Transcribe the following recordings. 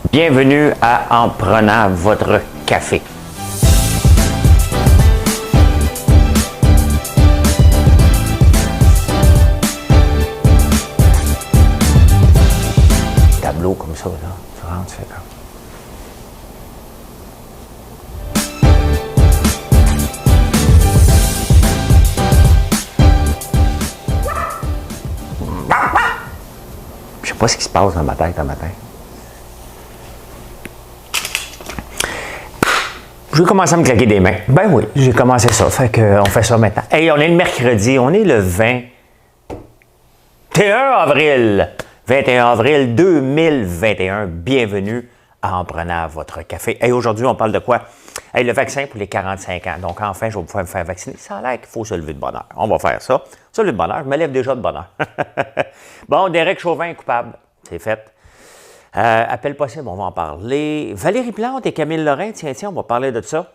Bienvenue à En prenant votre café. Tableau comme ça, là. Tu rentres, tu fais comme. Je sais pas ce qui se passe dans ma tête un matin. Je vais commencer à me claquer des mains. Ben oui, j'ai commencé ça. Fait qu'on fait ça maintenant. Hey, on est le mercredi, on est le 21 avril. 21 avril 2021. Bienvenue à En prenant votre café. Hey, aujourd'hui, on parle de quoi? Hey, le vaccin pour les 45 ans. Donc, enfin, je vais pouvoir me faire vacciner. Ça a l'air qu'il faut se lever de bonne heure. On va faire ça. Se lever de bonne heure. Je me lève déjà de bonne heure. Bon, Derek Chauvin est coupable. C'est fait. Appel possible, on va en parler. Valérie Plante et Camille Lorrain, tiens, on va parler de ça.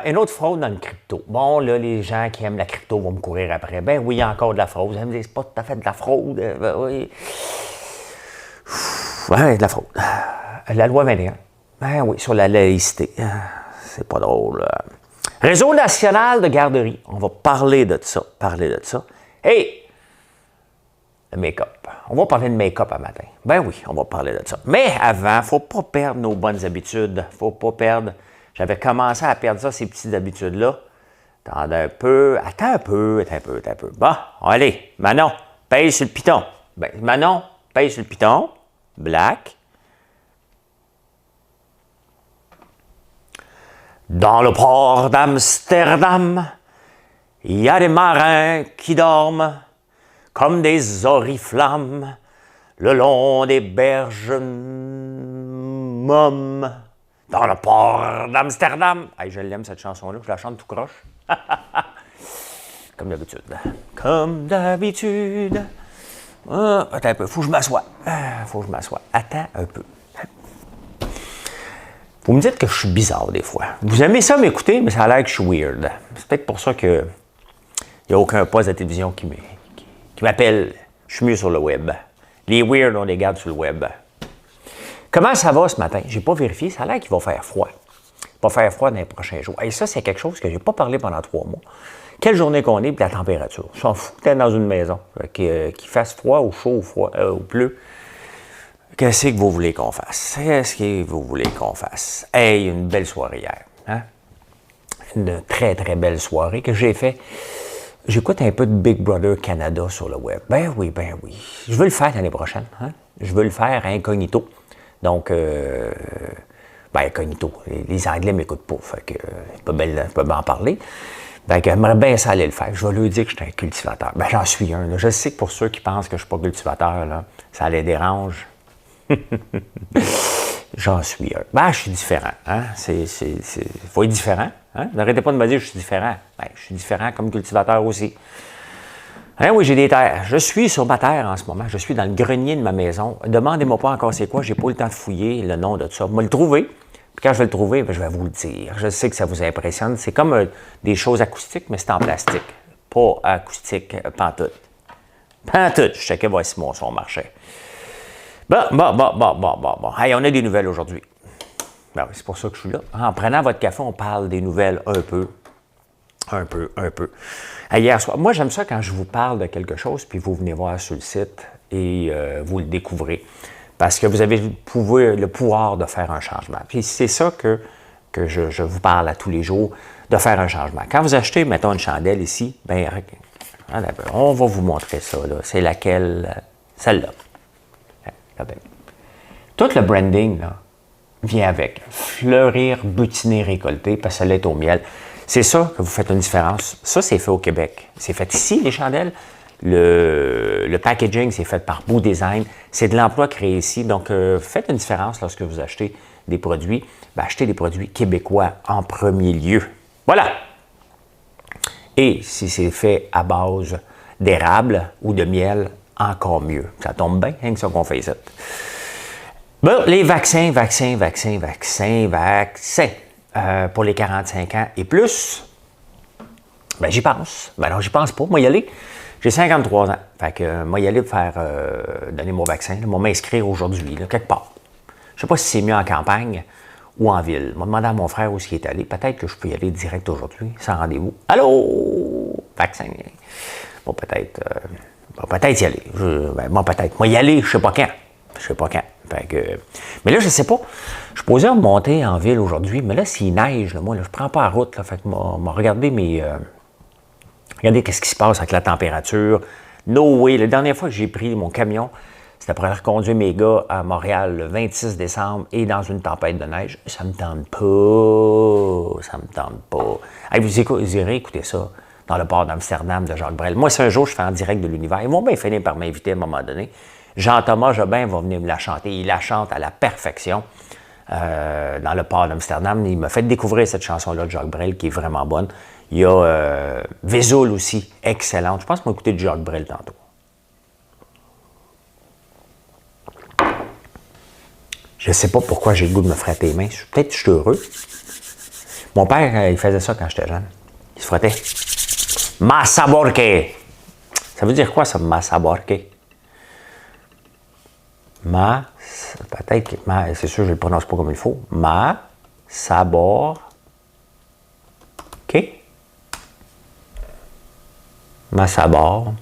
Une autre fraude dans le crypto. Bon, là, les gens qui aiment la crypto vont me courir après. Ben oui, il y a encore de la fraude. Ils me disent, c'est pas tout à fait de la fraude. Ben oui. Ouais, de la fraude. La loi 21. Ben oui, sur la laïcité. C'est pas drôle. Réseau national de garderie. On va parler de ça. Hey! Le make-up. On va parler de make-up à matin. Ben oui, on va parler de ça. Mais avant, il ne faut pas perdre nos bonnes habitudes. Faut pas perdre. J'avais commencé à perdre ça, ces petites habitudes-là. Attends un peu. Bon, allez. Manon, pèse sur le piton. Ben, Manon, pèse sur le piton. Black. Dans le port d'Amsterdam, il y a des marins qui dorment comme des oriflammes, le long des berges mômes, dans le port d'Amsterdam. Hey, je l'aime cette chanson-là, je la chante tout croche. Comme d'habitude. Attends un peu, faut que je m'assoie. Attends un peu. Vous me dites que je suis bizarre des fois. Vous aimez ça m'écouter, mais ça a l'air que je suis weird. C'est peut-être pour ça que il n'y a aucun poste de télévision qui m'appelle. Je suis mieux sur le web. Les weird, on les garde sur le web. Comment ça va ce matin? Je n'ai pas vérifié. Ça a l'air qu'il va faire froid. Il va faire froid dans les prochains jours. Et ça, c'est quelque chose que je n'ai pas parlé pendant 3 mois. Quelle journée qu'on est, puis la température. Je s'en fous d'être dans une maison. Qu'il fasse froid ou chaud ou pleu. Qu'est-ce que vous voulez qu'on fasse? Hey, une belle soirée hier. Hein? Une très, très belle soirée que j'ai fait. J'écoute un peu de Big Brother Canada sur le web. Ben oui. Je veux le faire l'année prochaine. Hein? Je veux le faire incognito. Donc, incognito. Les Anglais ne m'écoutent pas. Fait que je peux bien en parler. Fait que j'aimerais bien ça aller le faire. Je vais leur dire que je suis un cultivateur. Ben, j'en suis un. Là. Je sais que pour ceux qui pensent que je ne suis pas cultivateur, là, ça les dérange. J'en suis un. Ben, je suis différent. Hein? Il faut être différent. Hein? N'arrêtez pas de me dire que je suis différent. Ben, je suis différent comme cultivateur aussi. Hein, oui, j'ai des terres. Je suis sur ma terre en ce moment. Je suis dans le grenier de ma maison. Demandez-moi pas encore c'est quoi. J'ai pas eu le temps de fouiller le nom de tout ça. Je vais le trouver. Puis quand je vais le trouver, ben, je vais vous le dire. Je sais que ça vous impressionne. C'est comme des choses acoustiques, mais c'est en plastique. Pas acoustique, pantoute. Je checkais voir si mon son marchait. Bon. Hey, on a des nouvelles aujourd'hui. Ben, c'est pour ça que je suis là. En prenant votre café, on parle des nouvelles un peu. Hier soir, moi, j'aime ça quand je vous parle de quelque chose, puis vous venez voir sur le site et vous le découvrez. Parce que vous avez le pouvoir de faire un changement. Puis c'est ça que je vous parle à tous les jours, de faire un changement. Quand vous achetez, mettons, une chandelle ici, ben, on va vous montrer ça. Là. C'est laquelle? Celle-là. Regardez. Tout le branding là, vient avec. Fleurir, butiner, récolter, parce que ça l'est au miel. C'est ça que vous faites une différence. Ça, c'est fait au Québec. C'est fait ici, les chandelles. Le packaging, c'est fait par Beau Design. C'est de l'emploi créé ici. Donc, faites une différence lorsque vous achetez des produits. Ben, achetez des produits québécois en premier lieu. Voilà! Et si c'est fait à base d'érable ou de miel, encore mieux. Ça tombe bien, hein, que ça qu'on fait ça. Bon, les vaccins. Pour les 45 ans et plus, ben j'y pense. Ben non, j'y pense pas. Moi, y aller. J'ai 53 ans. Fait que moi, y aller pour donner mon vaccin. Moi, m'inscrire aujourd'hui, là, quelque part. Je sais pas si c'est mieux en campagne ou en ville. Je vais demander à mon frère où il est allé. Peut-être que je peux y aller direct aujourd'hui, sans rendez-vous. Allô? Vaccin. Bon, peut-être y aller. Peut-être. Moi, y aller, je sais pas quand. Je sais pas quand. Fait que, mais là, je sais pas. Je suis posé à monter en ville aujourd'hui, mais là, s'il neige, là, moi, là, je prends pas la route. Là, fait que m'a regardé regardez qu'est-ce qui se passe avec la température. No way. La dernière fois que j'ai pris mon camion, c'était pour aller reconduire mes gars à Montréal le 26 décembre et dans une tempête de neige. Ça me tente pas. Ça me tente pas. Hey, vous irez écouter ça dans le port d'Amsterdam de Jacques Brel. Moi, si un jour je fais en direct de l'univers, ils vont bien finir par m'inviter à un moment donné. Jean-Thomas Jobin va venir me la chanter. Il la chante à la perfection dans le port d'Amsterdam. Il m'a fait découvrir cette chanson-là de Jacques Brel qui est vraiment bonne. Il y a Vesoul aussi, excellente. Je pense qu'on va écouter du Jacques Brel tantôt. Je ne sais pas pourquoi j'ai le goût de me frotter les mains. Peut-être que je suis heureux. Mon père, il faisait ça quand j'étais jeune. Il se frottait. Massaborque. Ça veut dire quoi, ça, Massaborque? Peut-être que, c'est sûr, je ne le prononce pas comme il faut. Massaborque. Massabor.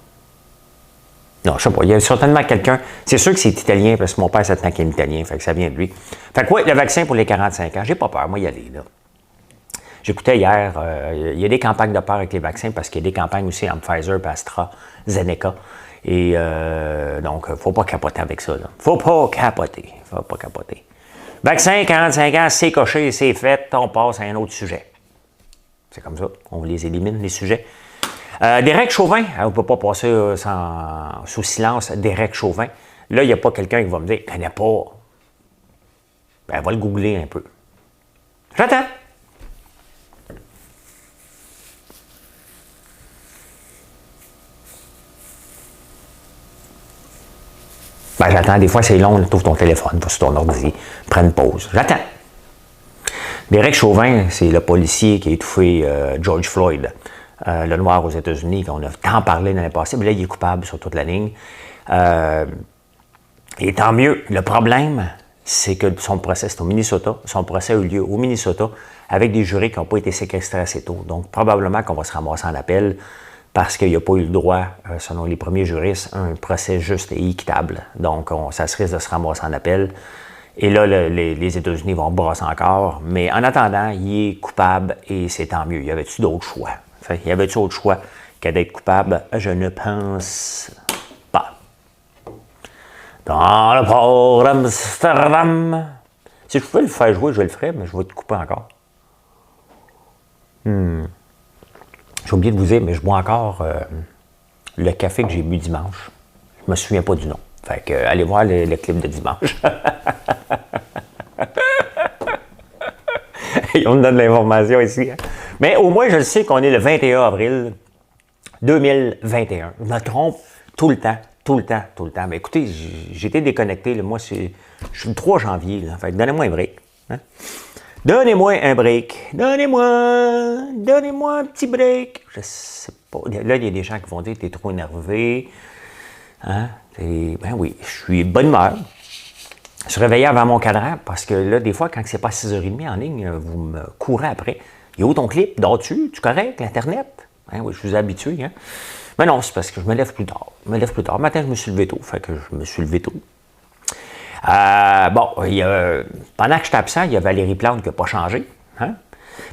Non, je sais pas. Il y a certainement quelqu'un. C'est sûr que c'est italien parce que mon père, c'est un qui est italien. Fait que ça vient de lui. Fait que oui, le vaccin pour les 45 ans, j'ai pas peur. Moi, y aller, là. J'écoutais hier, il y a des campagnes de peur avec les vaccins parce qu'il y a des campagnes aussi entre Pfizer et AstraZeneca. Et donc, il ne faut pas capoter avec ça. Faut pas capoter. Vaccin, 45 ans, c'est coché, c'est fait. On passe à un autre sujet. C'est comme ça. On les élimine, les sujets. Derek Chauvin, on ne peut pas passer sous silence Derek Chauvin. Là, il n'y a pas quelqu'un qui va me dire, je ne connais pas. Ben, va le googler un peu. J'attends. Ben, j'attends. Des fois, c'est long. Tu ouvres ton téléphone, va sur ton ordi, prends une pause. J'attends. Derek Chauvin, c'est le policier qui a étouffé George Floyd. Le noir aux États-Unis, qu'on a tant parlé l'année passée, mais là, il est coupable sur toute la ligne. Et tant mieux. Le problème, c'est que son procès, c'est au Minnesota. Son procès a eu lieu au Minnesota avec des jurés qui n'ont pas été séquestrés assez tôt. Donc, probablement qu'on va se ramasser en appel parce qu'il n'y a pas eu le droit, selon les premiers juristes, un procès juste et équitable. Donc, ça se risque de se ramasser en appel. Et là, les États-Unis vont brasser encore. Mais en attendant, il est coupable et c'est tant mieux. Y avait-tu d'autres choix? Y avait-tu autre choix que d'être coupable? Je ne pense pas. Dans le port d'Amsterdam. Si je pouvais le faire jouer, je le ferais, mais je vais te couper encore. J'ai oublié de vous dire, mais je bois encore le café que j'ai bu dimanche. Je me souviens pas du nom. Fait que, allez voir le clip de dimanche. On me donne l'information ici. Hein? Mais au moins, je le sais qu'on est le 21 avril 2021. Je me trompe tout le temps. Mais écoutez, j'ai été déconnecté. Là. Moi, je suis le 3 janvier. Là. Fait que donnez-moi un break. Hein? Donnez-moi un break. Donnez-moi un petit break. Je sais pas. Là, il y a des gens qui vont dire que tu es trop énervé. Hein? Ben oui, je suis de bonne humeur. Je suis réveillé avant mon cadran parce que là, des fois, quand c'est pas 6h30 en ligne, vous me courez après. Il y a où ton clip? Dors-tu? Tu correct? L'Internet? Hein, oui, je suis habitué. Hein? Mais non, c'est parce que je me lève plus tard. Le matin, je me suis levé tôt. Fait que je me suis levé tôt. Pendant que j'étais absent, il y a Valérie Plante qui n'a pas changé. Hein?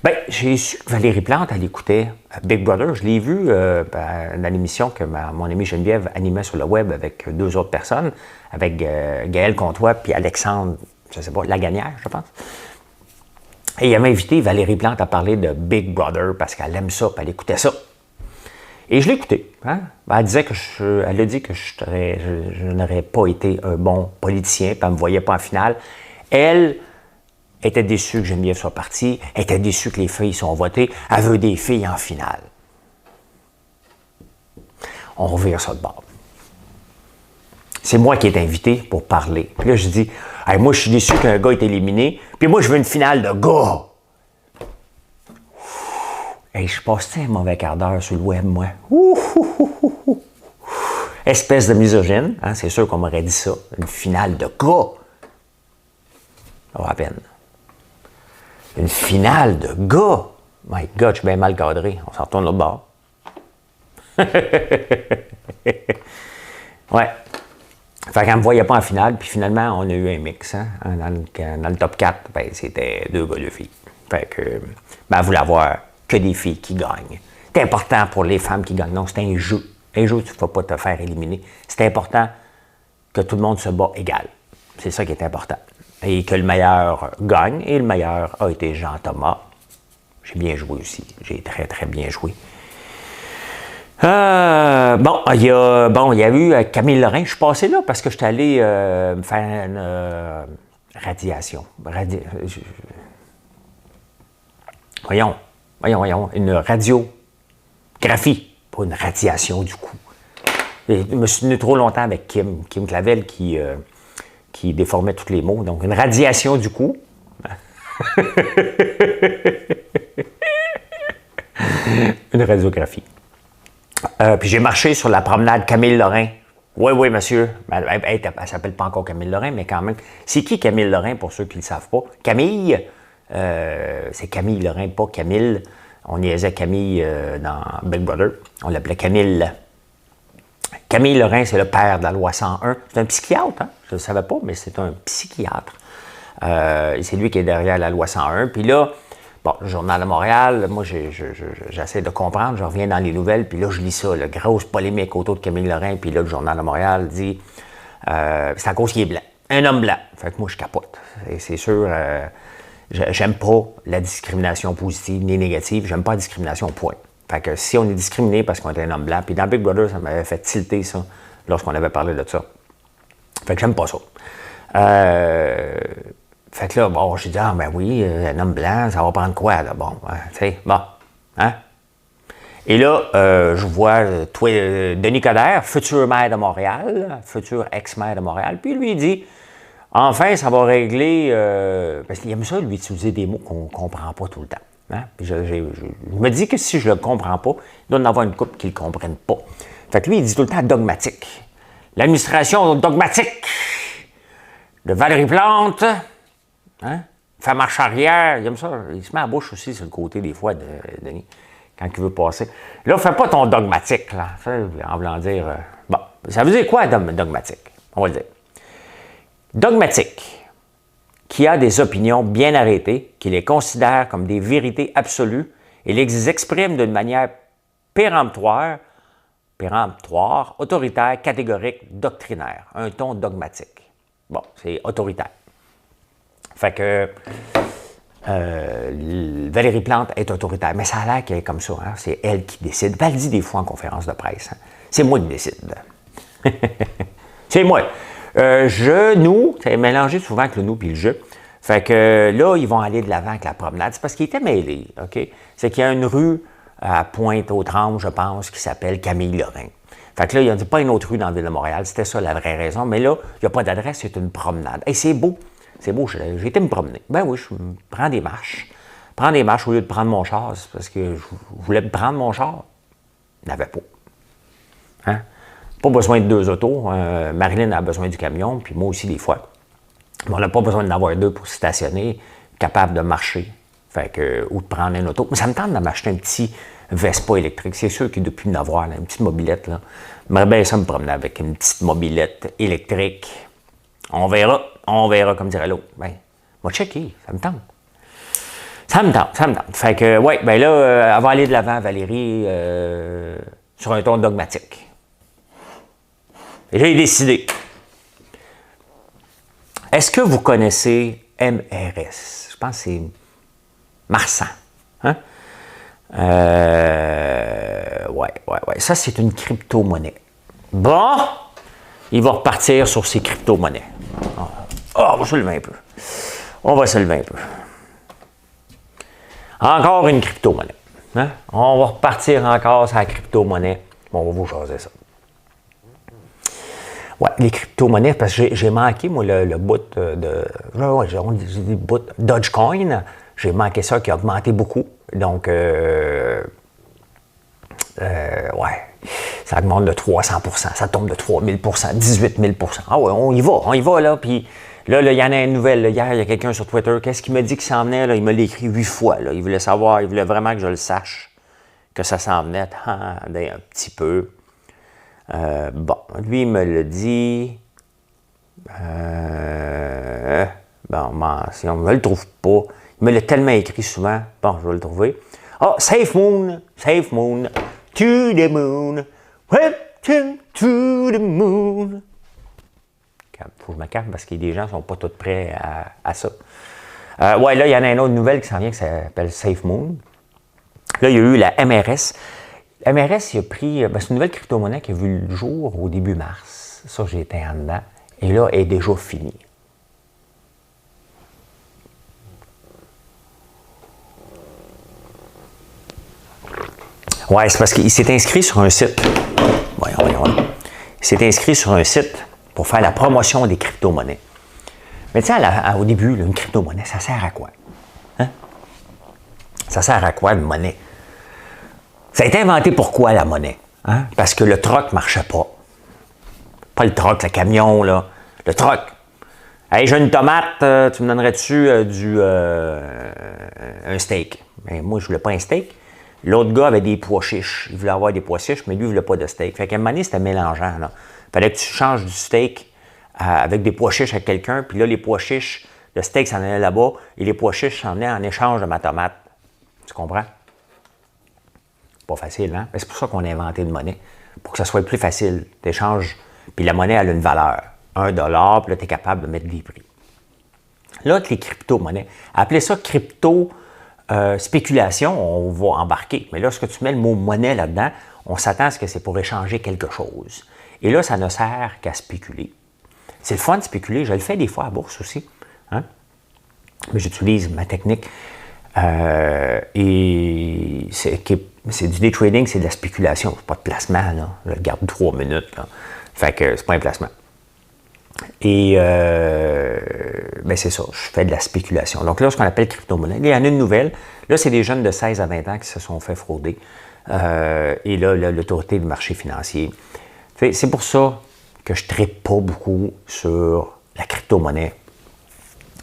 Bien, j'ai su que Valérie Plante, elle écoutait Big Brother. Je l'ai vu dans l'émission que mon amie Geneviève animait sur le web avec 2 autres personnes, avec Gaël Comtois puis Alexandre, je ne sais pas, Lagagnère, je pense. Et elle m'a invité Valérie Plante à parler de Big Brother parce qu'elle aime ça, puis elle écoutait ça. Et je l'ai écouté. Hein? Elle disait que elle a dit que je n'aurais pas été un bon politicien, puis elle ne me voyait pas en finale. Elle était déçue que Geneviève soit partie, elle était déçue que les filles sont votées, elle veut des filles en finale. On revient ça de bord. C'est moi qui ai invité pour parler. Puis là, je dis, hey, moi, je suis déçu qu'un gars est éliminé, puis moi, je veux une finale de gars. Hey, je passais un mauvais quart d'heure sur le web, moi. Espèce de misogyne, hein, c'est sûr qu'on m'aurait dit ça, une finale de gars. Oh, à peine. Une finale de gars. My God, je suis bien mal cadré. On s'en retourne l'autre bord. Ouais. Fait qu'elle ne me voyait pas en finale, puis finalement, on a eu un mix. Hein? Dans le top 4, ben, c'était 2 gars, 2 filles. Fait que, ben, elle voulait avoir que des filles qui gagnent. C'est important pour les femmes qui gagnent. Non, c'est un jeu. Un jeu, tu ne vas pas te faire éliminer. C'est important que tout le monde se bat égal. C'est ça qui est important. Et que le meilleur gagne. Et le meilleur a été Jean-Thomas. J'ai bien joué aussi. J'ai très, très bien joué. Il y a eu Camille Lorrain. Je suis passé là parce que je suis allé me faire une radiation. Voyons, une radiographie, pas une radiation du cou. Et je me suis tenu trop longtemps avec Kim Clavel qui déformait tous les mots. Donc, une radiation du cou. Une radiographie. Puis j'ai marché sur la promenade Camille Lorrain. Oui, monsieur. Elle ne s'appelle pas encore Camille Lorrain, mais quand même. C'est qui Camille Lorrain, pour ceux qui ne le savent pas? Camille, c'est Camille Lorrain, pas Camille. On niaisait Camille dans Big Brother. On l'appelait Camille. Camille Lorrain, c'est le père de la loi 101. C'est un psychiatre, hein? Je ne le savais pas, mais c'est un psychiatre. C'est lui qui est derrière la loi 101. Puis là, bon, le Journal de Montréal, moi, j'essaie de comprendre, je reviens dans les nouvelles, puis là, je lis ça, la grosse polémique autour de Camille Lorrain, puis là, le Journal de Montréal dit, c'est à cause qu'il est blanc, un homme blanc. Fait que moi, je capote. C'est sûr, j'aime pas la discrimination positive ni négative, j'aime pas la discrimination au point. Fait que si on est discriminé parce qu'on est un homme blanc, puis dans Big Brother, ça m'avait fait tilter ça, lorsqu'on avait parlé de ça. Fait que j'aime pas ça. Fait que là, bon, j'ai dit, ah, ben oui, un homme blanc, ça va prendre quoi, là? Bon, tu sais, bon, hein? Et là, je vois Denis Coderre, futur maire de Montréal, futur ex-maire de Montréal, puis lui, il dit, enfin, ça va régler, parce qu'il aime ça, lui, utiliser des mots qu'on ne comprend pas tout le temps. Hein? Puis je me dis que si je ne le comprends pas, il doit y en avoir une couple qui ne le comprennent pas. Fait que lui, il dit tout le temps dogmatique. L'administration dogmatique de Valérie Plante, hein? Fait marche arrière, il aime ça. Il se met à la bouche aussi sur le côté des fois de Denis, quand il veut passer. Là, fais pas ton dogmatique, là. En voulant dire. Bon, ça veut dire quoi, dogmatique? On va le dire. Dogmatique, qui a des opinions bien arrêtées, qui les considère comme des vérités absolues et les exprime d'une manière péremptoire, autoritaire, catégorique, doctrinaire. Un ton dogmatique. Bon, c'est autoritaire. Fait que Valérie Plante est autoritaire, mais ça a l'air qu'elle est comme ça. Hein? C'est elle qui décide. Elle le dit des fois en conférence de presse. Hein? C'est moi qui décide. C'est moi. Nous, c'est mélangé souvent avec le nous puis le je. Fait que là, ils vont aller de l'avant avec la promenade. C'est parce qu'ils étaient mêlés, OK? C'est qu'il y a une rue à Pointe-aux-Trembles, je pense, qui s'appelle Camille Lorrain. Fait que là, il n'y a pas une autre rue dans la ville de Montréal. C'était ça la vraie raison. Mais là, il n'y a pas d'adresse, c'est une promenade. Et c'est beau. C'est beau, j'ai été me promener. Ben oui, je prends des marches. Prends des marches au lieu de prendre mon char, parce que je voulais me prendre mon char. Il n'avait pas. Hein? Pas besoin de 2 autos. Marilyn a besoin du camion, puis moi aussi des fois. Mais on n'a pas besoin d'en avoir 2 pour stationner, capable de marcher. Fait que, ou de prendre un auto. Mais ça me tente de m'acheter un petit Vespa électrique. C'est sûr qu'il y a depuis en avoir, là, une petite mobilette. Là. Mais ben, ça me promener avec une petite mobilette électrique. On verra, comme dirait l'autre. Ben, moi, checker, ça me tente. Ça me tente. Fait que, ouais, ben là, elle va aller de l'avant, Valérie, sur un ton dogmatique. Et j'ai décidé. Est-ce que vous connaissez MRS? Je pense que c'est Marsan. Hein? Ouais. Ça, c'est une crypto-monnaie. Bon, il va repartir sur ses crypto-monnaies. On va se lever un peu. Encore une crypto-monnaie. Hein? On va repartir encore sur la crypto-monnaie. Bon, on va vous jaser ça. Ouais, les crypto-monnaies, parce que j'ai manqué, moi, le bout on dit bout Dogecoin. J'ai manqué ça qui a augmenté beaucoup. Donc, ouais, ça augmente de 300 %, ça tombe de 3000 %, 18 000 %. Ah ouais, on y va, là. Puis Là, il y en a une nouvelle. Là. Hier, il y a quelqu'un sur Twitter. Qu'est-ce qu'il m'a dit qu'il s'en venait? Là? Il me l'a écrit 8 fois. Là. Il voulait savoir, il voulait vraiment que je le sache, que ça s'en venait. Attendez un petit peu. Bon, lui, il me l'a dit. Bon, si on ne le trouve pas. Il me l'a tellement écrit souvent. Bon, je vais le trouver. Oh, Safe Moon, to the moon, welcome to the moon. Il faut que je me calme parce que les gens ne sont pas tous prêts à ça. Ouais, là, il y en a une autre nouvelle qui s'en vient qui s'appelle Safe Moon. Là, il y a eu la MRS. La MRS, il a pris. C'est une nouvelle crypto-monnaie qui a vu le jour au début mars. Ça, j'ai été en dedans. Et là, elle est déjà finie. Ouais, c'est parce qu'il s'est inscrit sur un site. Voyons. Il s'est inscrit sur un site pour faire la promotion des crypto-monnaies. Mais tu sais, au début, là, une crypto-monnaie, ça sert à quoi? Hein? Ça sert à quoi, une monnaie? Ça a été inventé pourquoi, la monnaie? Hein? Parce que le troc ne marchait pas. Pas le troc, le camion, là. Le troc. Hey, j'ai une tomate, tu me donnerais-tu un steak? Mais moi, je voulais pas un steak. L'autre gars avait des pois chiches. Il voulait avoir des pois chiches, mais lui, il voulait pas de steak. Fait qu'à un moment donné, c'était mélangeant, là. Fallait que tu changes du steak avec des pois chiches à quelqu'un, puis là, les pois chiches, le steak s'en allait là-bas, et les pois chiches s'en venaient en échange de ma tomate. Tu comprends? Pas facile, hein? Mais c'est pour ça qu'on a inventé une monnaie. Pour que ça soit plus facile. Tu échanges, puis la monnaie, elle a une valeur. $1, puis là, tu es capable de mettre des prix. Là, les crypto-monnaies, appelez ça crypto spéculation, on va embarquer. Mais lorsque tu mets le mot monnaie là-dedans, on s'attend à ce que c'est pour échanger quelque chose. Et là, ça ne sert qu'à spéculer. C'est le fun de spéculer. Je le fais des fois à la bourse aussi. Hein? Mais j'utilise ma technique. Et c'est du day trading, c'est de la spéculation. C'est pas de placement, là. Je le garde 3 minutes, là. Fait que c'est pas un placement. Et ben c'est ça, je fais de la spéculation. Donc là, ce qu'on appelle crypto-monnaie. Il y en a une nouvelle. Là, c'est des jeunes de 16 à 20 ans qui se sont fait frauder. Et là, l'autorité du marché financier. C'est pour ça que je ne traite pas beaucoup sur la crypto-monnaie.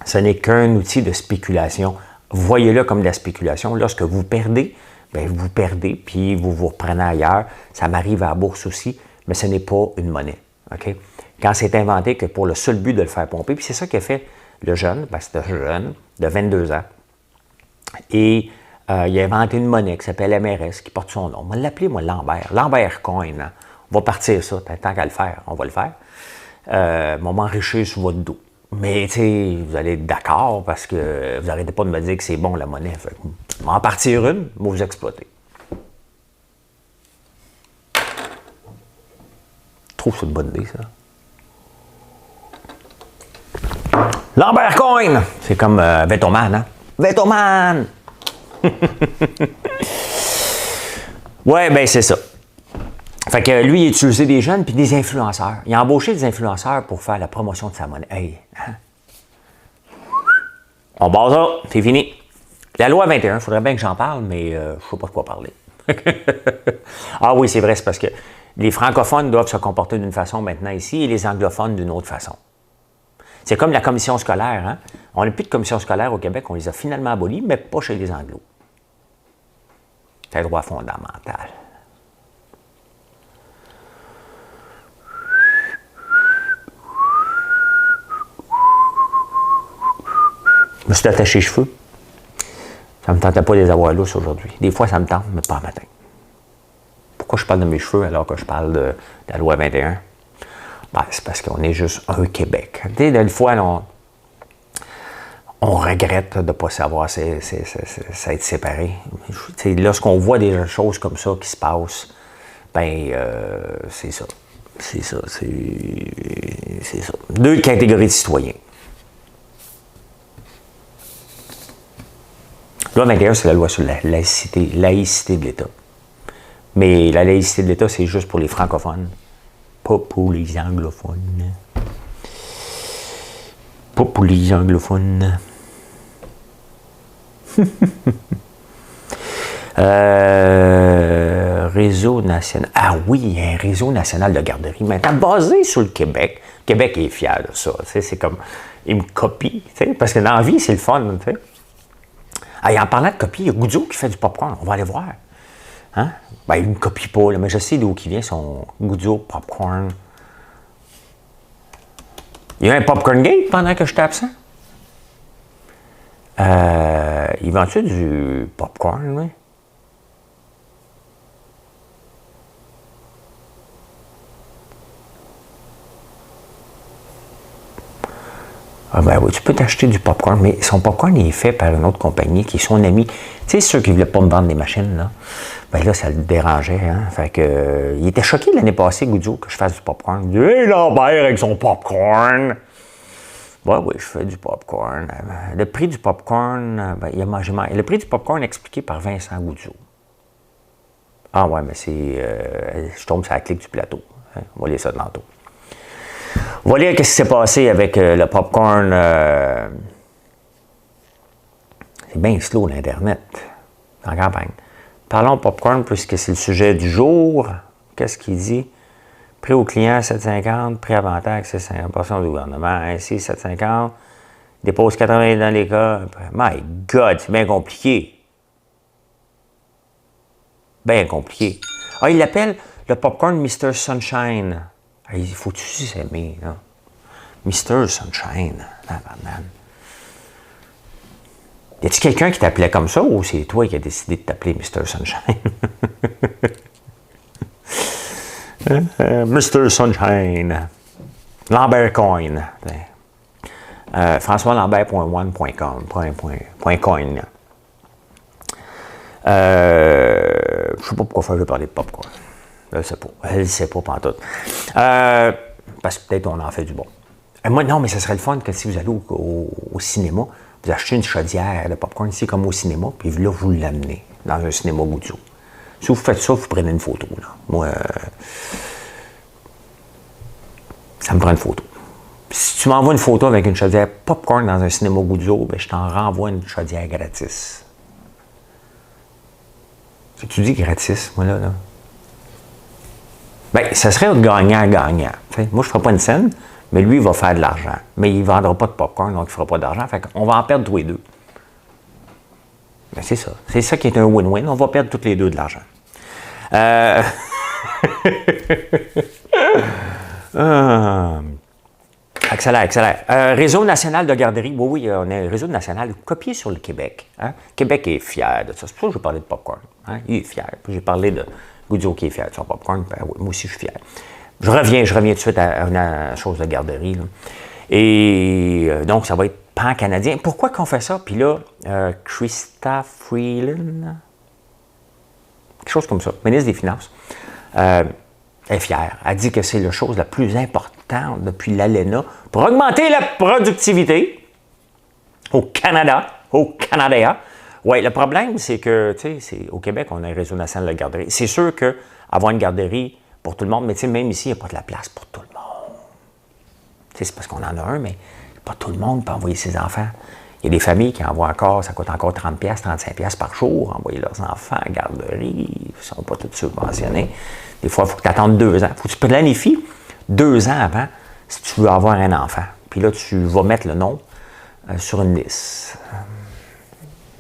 Ce n'est qu'un outil de spéculation. Voyez-le comme de la spéculation. Lorsque vous perdez, bien, vous perdez, puis vous vous reprenez ailleurs. Ça m'arrive à la bourse aussi, mais ce n'est pas une monnaie. OK? Quand c'est inventé que pour le seul but de le faire pomper, puis c'est ça qu'a fait le jeune, parce que c'est un jeune de 22 ans, et il a inventé une monnaie qui s'appelle MRS, qui porte son nom. On va l'appeler, moi, Lambert. Lambert Coin. Hein? On va partir ça, tant qu'à le faire, on va le faire. On va m'enrichir sur votre dos. Mais, tu sais, vous allez être d'accord, parce que vous n'arrêtez pas de me dire que c'est bon, la monnaie. Fait que, on va en partir une, on va vous exploiter. Je trouve que c'est une bonne idée, ça. Lambert Coin! C'est comme Vetoman, hein? Vetoman! Ouais, ben c'est ça. Fait que lui, il a utilisé des jeunes puis des influenceurs. Il a embauché des influenceurs pour faire la promotion de sa monnaie. Hey! Hein? On bat ça, c'est fini. La loi 21, il faudrait bien que j'en parle, mais je ne sais pas de quoi parler. Ah oui, c'est vrai, c'est parce que les francophones doivent se comporter d'une façon maintenant ici et les anglophones d'une autre façon. C'est comme la commission scolaire. Hein? On n'a plus de commission scolaire au Québec, on les a finalement abolies, mais pas chez les Anglos. C'est un droit fondamental. Je me suis attaché les cheveux. Ça ne me tentait pas de les avoir lousses aujourd'hui. Des fois, ça me tente, mais pas le matin. Pourquoi je parle de mes cheveux alors que je parle de la loi 21? Ben, c'est parce qu'on est juste un Québec. Tu sais, des fois, on regrette de ne pas savoir s'être séparés. Lorsqu'on voit des choses comme ça qui se passent, ben c'est ça. C'est ça. C'est ça. 2 catégories de citoyens. Loi 21, c'est la loi sur la laïcité de l'État. Mais la laïcité de l'État, c'est juste pour les francophones. Pas pour les anglophones. Pas pour les anglophones. Réseau national. Ah oui, il y a un réseau national de garderie maintenant basé sur le Québec. Le Québec est fier de ça. C'est comme il me copie, tu sais, parce que dans la vie, c'est le fun, tu sais. Et en parlant de copie, il y a Goudzo qui fait du popcorn, on va aller voir. Hein? Ben, il ne me copie pas, là, mais je sais d'où il vient son Goudzo popcorn. Il y a un popcorn gate pendant que j'étais absent. Il vend-tu du popcorn, lui? Ah ben oui, tu peux t'acheter du popcorn, mais son popcorn il est fait par une autre compagnie qui est son ami. Tu sais, ceux qui ne voulaient pas me vendre des machines, là, ben là, ça le dérangeait. Hein? Fait que, il était choqué l'année passée, Goudzo, que je fasse du popcorn. Il dit « Hey, Lambert avec son popcorn! » Ouais, oui, je fais du popcorn. Le prix du popcorn, ben, le prix du popcorn expliqué par Vincent Goudzo. Ah ouais, mais c'est... je tombe sur la clique du plateau. Hein? On va lire ça tantôt. On va lire ce qui s'est passé avec le popcorn. C'est bien slow, l'Internet, en campagne. Parlons popcorn puisque c'est le sujet du jour. Qu'est-ce qu'il dit? Prix au client, 7,50. Prix avant taxe, c'est 50% du gouvernement. Ainsi, 7,50. Dépose 80 dans les cas. My God, c'est bien compliqué. Bien compliqué. Ah, il l'appelle le popcorn Mr. Sunshine. Il faut-tu s'aimer, là? Mr. Sunshine. Ah, man. Y a-t-il quelqu'un qui t'appelait comme ça ou c'est toi qui as décidé de t'appeler Mr. Sunshine? Mr. Sunshine. Lambert Coin. FrançoisLambert.one.com. Je sais pas pourquoi je vais parler de popcorn. Je ne sais pas. Elle ne sait pas pantoute. Parce que peut-être on en fait du bon. Moi, non, mais ce serait le fun que si vous allez au cinéma, vous achetez une chaudière de popcorn ici comme au cinéma, puis là, vous l'amenez dans un cinéma Goudzo. Si vous faites ça, vous prenez une photo. Là. Moi, ça me prend une photo. Puis si tu m'envoies une photo avec une chaudière popcorn dans un cinéma Goudzo, ben, je t'en renvoie une chaudière gratis. Tu dis gratis, moi, là? Bien, ça serait gagnant-gagnant. Moi, je ne ferai pas une scène, mais lui, il va faire de l'argent. Mais il ne vendra pas de popcorn, donc il ne fera pas d'argent. Fait qu'on va en perdre tous les deux. Ben, c'est ça. C'est ça qui est un win-win. On va perdre tous les deux de l'argent. Accélère. Réseau national de garderie. Oui, on a un réseau national copié sur le Québec. Hein? Québec est fier de ça. C'est pour ça que je parlais de popcorn. Hein? Il est fier. Puis j'ai parlé de Goudzo qui est fier de son popcorn. Ben, oui, moi aussi, je suis fier. Je reviens tout de suite à une chose de garderie. Là. Et donc, ça va être pan-canadien. Pourquoi qu'on fait ça? Puis là, Chrystia Freeland, quelque chose comme ça, ministre des Finances, est fière. Elle dit que c'est la chose la plus importante depuis l'ALENA pour augmenter la productivité au Canada. Oui, le problème, c'est que, tu sais, au Québec, on a un réseau national de garderie. C'est sûr qu'avoir une garderie pour tout le monde, mais tu sais, même ici, il n'y a pas de la place pour tout le monde. Tu sais, c'est parce qu'on en a un, mais pas tout le monde peut envoyer ses enfants. Il y a des familles qui envoient encore, ça coûte encore 30$, 35$ par jour, envoyer leurs enfants à la garderie. Ils ne sont pas tous subventionnés. Des fois, il faut que tu attendes 2 ans. Il faut que tu planifies 2 ans avant si tu veux avoir un enfant. Puis là, tu vas mettre le nom sur une liste.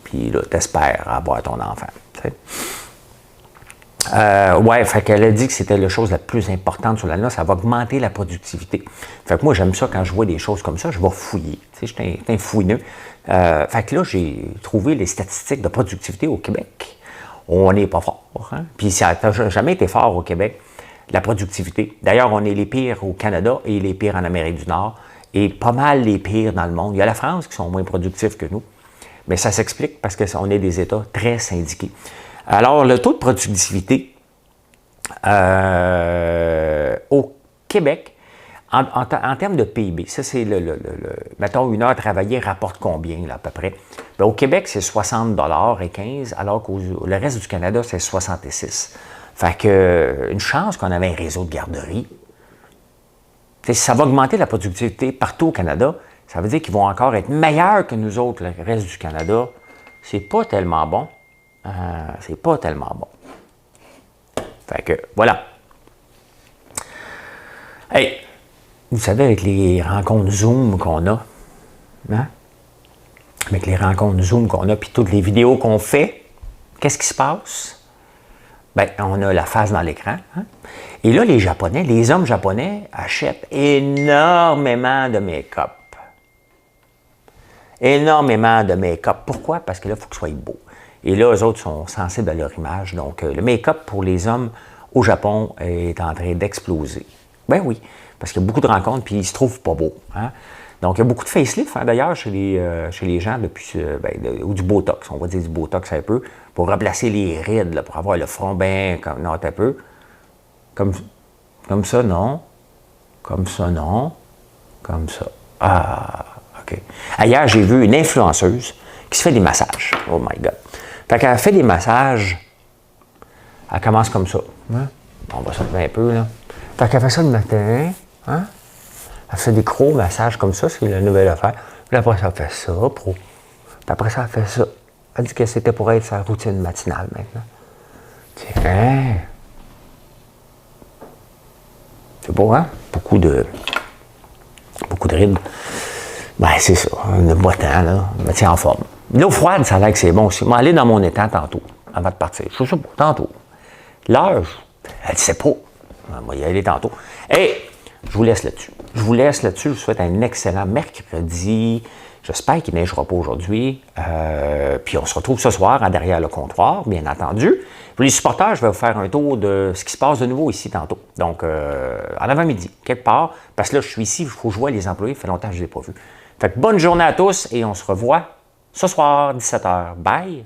Puis là, tu espères avoir ton enfant. Ouais, fait qu'elle a dit que c'était la chose la plus importante sur l'ALENA, ça va augmenter la productivité. Fait que moi, j'aime ça quand je vois des choses comme ça, je vais fouiller. Tu sais, je suis un fouineux. Fait que là, j'ai trouvé les statistiques de productivité au Québec. On n'est pas fort. Hein? Puis ça n'a jamais été fort au Québec, la productivité. D'ailleurs, on est les pires au Canada et les pires en Amérique du Nord et pas mal les pires dans le monde. Il y a la France qui sont moins productifs que nous. Mais ça s'explique parce qu'on est des États très syndiqués. Alors, le taux de productivité au Québec, en termes de PIB, ça c'est mettons, 1 heure travaillée rapporte combien là, à peu près? Bien, au Québec, c'est 60,15 $, alors que le reste du Canada, c'est 66. Fait que, une chance qu'on avait un réseau de garderie. T'sais, ça va augmenter la productivité partout au Canada. Ça veut dire qu'ils vont encore être meilleurs que nous autres, le reste du Canada. C'est pas tellement bon. C'est pas tellement bon. Fait que, voilà. Hey, vous savez, avec les rencontres Zoom qu'on a, Hein? Avec les rencontres Zoom qu'on a, puis toutes les vidéos qu'on fait, qu'est-ce qui se passe? Bien, on a la face dans l'écran. Hein? Et là, les Japonais, les hommes japonais achètent énormément de make-up. Énormément de make-up. Pourquoi? Parce que là, il faut que ce soit beau. Et là, eux autres sont sensibles à leur image. Donc, le make-up pour les hommes au Japon est en train d'exploser. Ben oui, parce qu'il y a beaucoup de rencontres, puis ils se trouvent pas beaux. Hein? Donc, il y a beaucoup de facelift, hein, d'ailleurs, chez les gens, depuis, ou du Botox, on va dire du Botox un peu, pour remplacer les rides, là, pour avoir le front bien, non, un peu. Comme ça, non. Comme ça, non. Comme ça. Ah, OK. Hier, j'ai vu une influenceuse qui se fait des massages. Oh my God. Fait qu'elle fait des massages, elle commence comme ça. Hein? On va s'enlever un peu, là. Fait qu'elle fait ça le matin, hein? Elle fait des gros massages comme ça, c'est la nouvelle affaire. Puis après ça, elle fait ça, pro. Puis après ça, elle fait ça. Elle dit que c'était pour être sa routine matinale maintenant. Tiens. C'est beau, hein? Beaucoup de rides. Ben, c'est ça. Le beau temps, là. Me tient en forme. L'eau froide, ça a l'air que c'est bon aussi. Je vais aller dans mon étang tantôt, avant de partir. Je sais pas, tantôt. L'heure, elle ne sait pas. On va y aller tantôt. Hey, je vous laisse là-dessus. Je vous souhaite un excellent mercredi. J'espère qu'il ne neigera pas aujourd'hui. Puis on se retrouve ce soir en derrière le comptoir, bien entendu. Pour les supporters, je vais vous faire un tour de ce qui se passe de nouveau ici tantôt. Donc, en avant-midi, quelque part. Parce que là, je suis ici, il faut que je vois les employés. Ça fait longtemps que je ne les ai pas vus. Fait que bonne journée à tous et on se revoit ce soir, 17h. Bye!